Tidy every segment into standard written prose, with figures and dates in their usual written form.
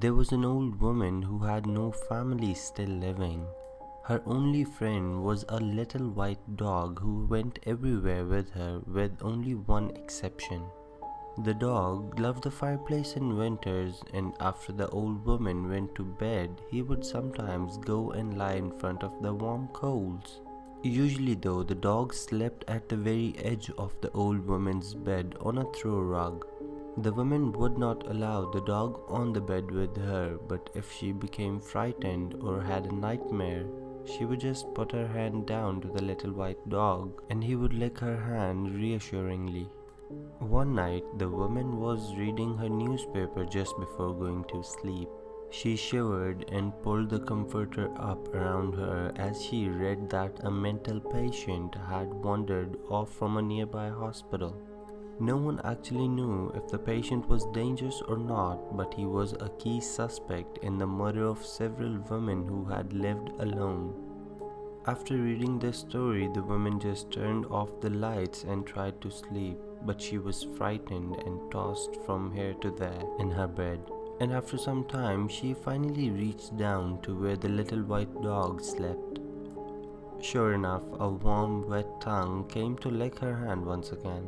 There was an old woman who had no family still living. Her only friend was a little white dog who went everywhere with her, with only one exception. The dog loved the fireplace in winters, and after the old woman went to bed, he would sometimes go and lie in front of the warm coals. Usually, though, the dog slept at the very edge of the old woman's bed on a throw rug. The woman would not allow the dog on the bed with her, but if she became frightened or had a nightmare, she would just put her hand down to the little white dog and he would lick her hand reassuringly. One night, the woman was reading her newspaper just before going to sleep. She shivered and pulled the comforter up around her as she read that a mental patient had wandered off from a nearby hospital. No one actually knew if the patient was dangerous or not, but he was a key suspect in the murder of several women who had lived alone. After reading this story, the woman just turned off the lights and tried to sleep, but she was frightened and tossed from here to there in her bed. And after some time, she finally reached down to where the little white dog slept. Sure enough, a warm, wet tongue came to lick her hand once again.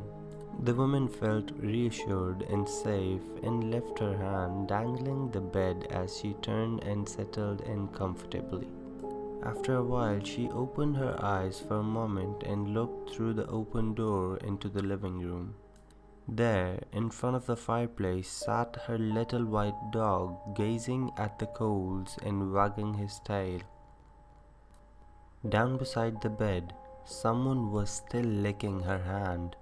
The woman felt reassured and safe and left her hand dangling the bed as she turned and settled in comfortably. After a while, she opened her eyes for a moment and looked through the open door into the living room. There, in front of the fireplace, sat her little white dog, gazing at the coals and wagging his tail. Down beside the bed, someone was still licking her hand.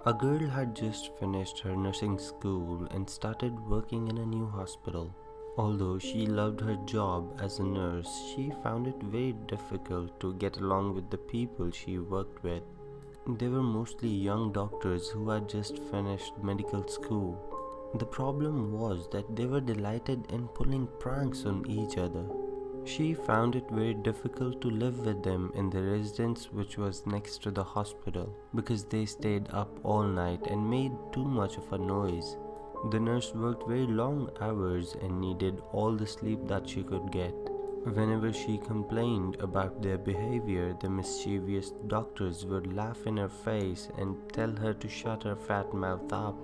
A girl had just finished her nursing school and started working in a new hospital. Although she loved her job as a nurse, she found it very difficult to get along with the people she worked with. They were mostly young doctors who had just finished medical school. The problem was that they were delighted in pulling pranks on each other. She found it very difficult to live with them in the residence which was next to the hospital because they stayed up all night and made too much of a noise. The nurse worked very long hours and needed all the sleep that she could get. Whenever she complained about their behavior, the mischievous doctors would laugh in her face and tell her to shut her fat mouth up.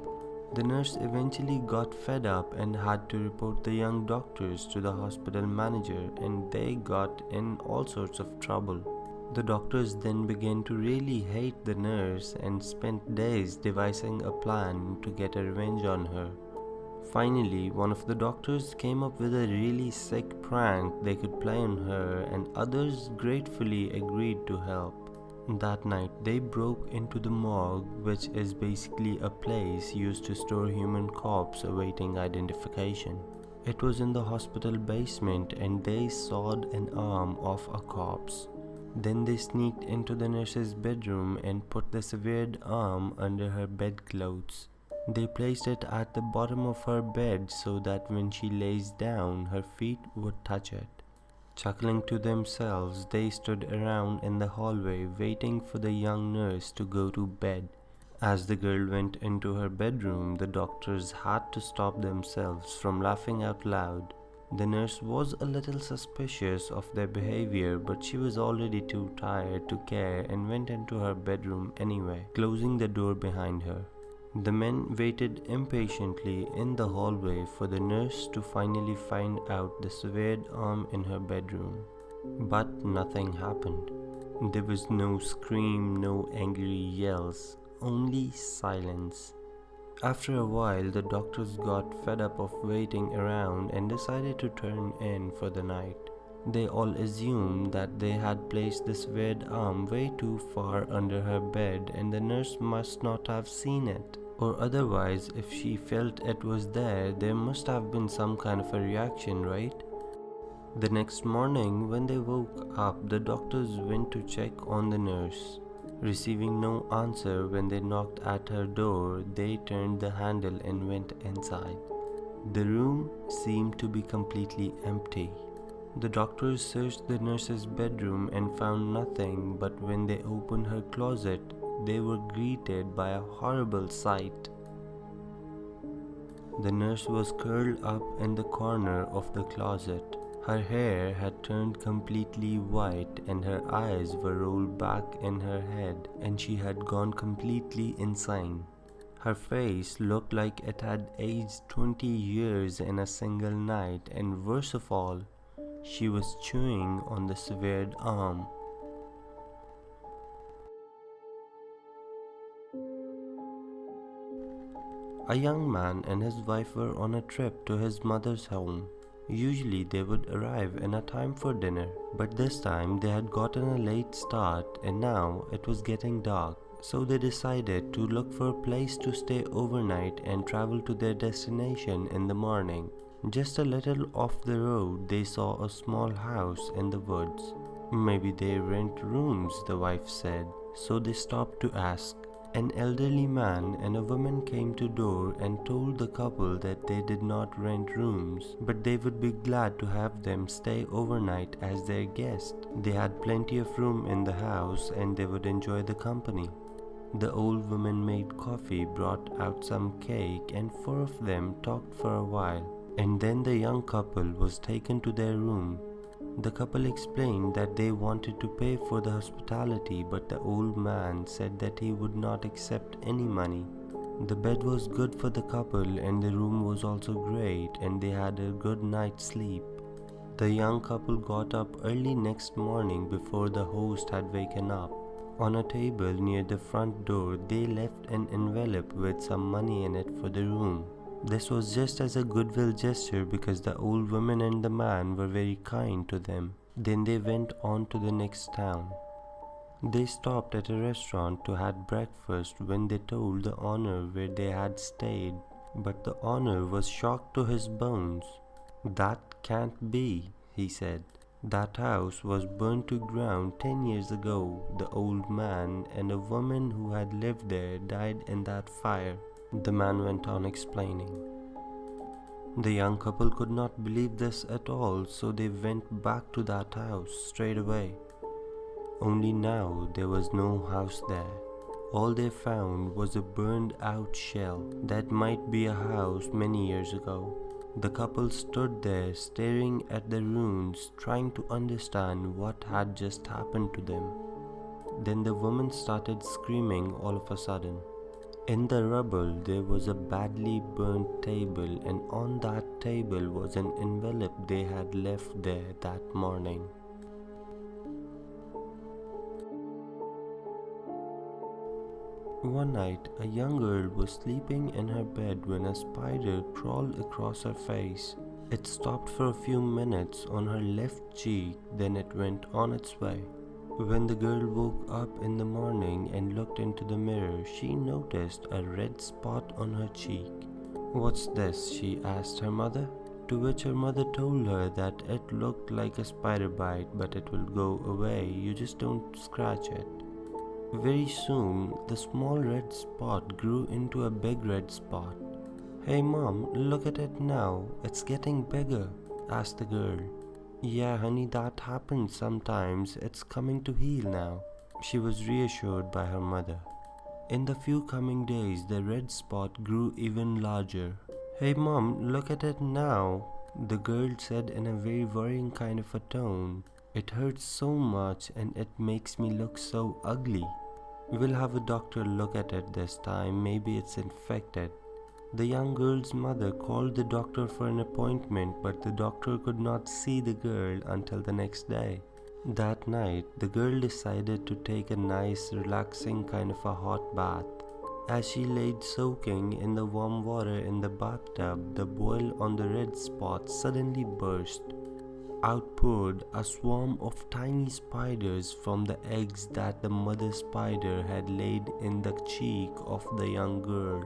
The nurse eventually got fed up and had to report the young doctors to the hospital manager, and they got in all sorts of trouble. The doctors then began to really hate the nurse and spent days devising a plan to get a revenge on her. Finally, one of the doctors came up with a really sick prank they could play on her, and others gratefully agreed to help. That night, they broke into the morgue, which is basically a place used to store human corpses awaiting identification. It was in the hospital basement and they sawed an arm off a corpse. Then they sneaked into the nurse's bedroom and put the severed arm under her bedclothes. They placed it at the bottom of her bed so that when she lays down, her feet would touch it. Chuckling to themselves, they stood around in the hallway waiting for the young nurse to go to bed. As the girl went into her bedroom, the doctors had to stop themselves from laughing out loud. The nurse was a little suspicious of their behavior, but she was already too tired to care and went into her bedroom anyway, closing the door behind her. The men waited impatiently in the hallway for the nurse to finally find out the severed arm in her bedroom. But nothing happened. There was no scream, no angry yells, only silence. After a while, the doctors got fed up of waiting around and decided to turn in for the night. They all assumed that they had placed the severed arm way too far under her bed and the nurse must not have seen it. Or otherwise, if she felt it was there must have been some kind of a reaction, right? The next morning, when they woke up, the doctors went to check on the nurse. Receiving no answer when they knocked at her door, they turned the handle and went inside. The room seemed to be completely empty. The doctors searched the nurse's bedroom and found nothing, but when they opened her closet, they were greeted by a horrible sight. The nurse was curled up in the corner of the closet. Her hair had turned completely white and her eyes were rolled back in her head, and she had gone completely insane. Her face looked like it had aged 20 years in a single night, and worst of all, she was chewing on the severed arm. A young man and his wife were on a trip to his mother's home. Usually they would arrive in a time for dinner, but this time they had gotten a late start and now it was getting dark. So they decided to look for a place to stay overnight and travel to their destination in the morning. Just a little off the road they saw a small house in the woods. Maybe they rent rooms, the wife said, so they stopped to ask. An elderly man and a woman came to the door and told the couple that they did not rent rooms, but they would be glad to have them stay overnight as their guest. They had plenty of room in the house and they would enjoy the company. The old woman made coffee, brought out some cake, and four of them talked for a while. And then the young couple was taken to their room. The couple explained that they wanted to pay for the hospitality, but the old man said that he would not accept any money. The bed was good for the couple and the room was also great, and they had a good night's sleep. The young couple got up early next morning before the host had waken up. On a table near the front door, they left an envelope with some money in it for the room. This was just as a goodwill gesture because the old woman and the man were very kind to them. Then they went on to the next town. They stopped at a restaurant to have breakfast when they told the owner where they had stayed, but the owner was shocked to his bones. "That can't be," he said. "That house was burned to ground 10 years ago. The old man and a woman who had lived there died in that fire." The man went on explaining. The young couple could not believe this at all, so they went back to that house straight away. Only now there was no house there. All they found was a burned out shell that might be a house many years ago. The couple stood there staring at the ruins, trying to understand what had just happened to them. Then the woman started screaming all of a sudden. In the rubble there was a badly burnt table, and on that table was an envelope they had left there that morning. One night, a young girl was sleeping in her bed when a spider crawled across her face. It stopped for a few minutes on her left cheek, then it went on its way. When the girl woke up in the morning and looked into the mirror, she noticed a red spot on her cheek. "What's this?" she asked her mother, to which her mother told her that it looked like a spider bite, but it will go away, you just don't scratch it. Very soon, the small red spot grew into a big red spot. "Hey mom, look at it now, it's getting bigger," asked the girl. "Yeah honey, that happens sometimes, it's coming to heal now," she was reassured by her mother. In the few coming days, the red spot grew even larger. "Hey mom, look at it now," the girl said in a very worrying kind of a tone. "It hurts so much and it makes me look so ugly. We'll have a doctor look at it this time, maybe it's infected." The young girl's mother called the doctor for an appointment, but the doctor could not see the girl until the next day. That night, the girl decided to take a nice, relaxing kind of a hot bath. As she laid soaking in the warm water in the bathtub, the boil on the red spot suddenly burst. Out poured a swarm of tiny spiders from the eggs that the mother spider had laid in the cheek of the young girl.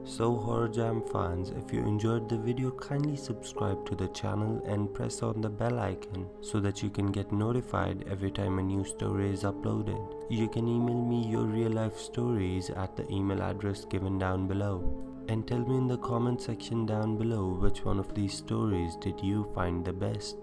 So Horror Jam fans, if you enjoyed the video, kindly subscribe to the channel and press on the bell icon so that you can get notified every time a new story is uploaded. You can email me your real life stories at the email address given down below. And tell me in the comment section down below which one of these stories did you find the best.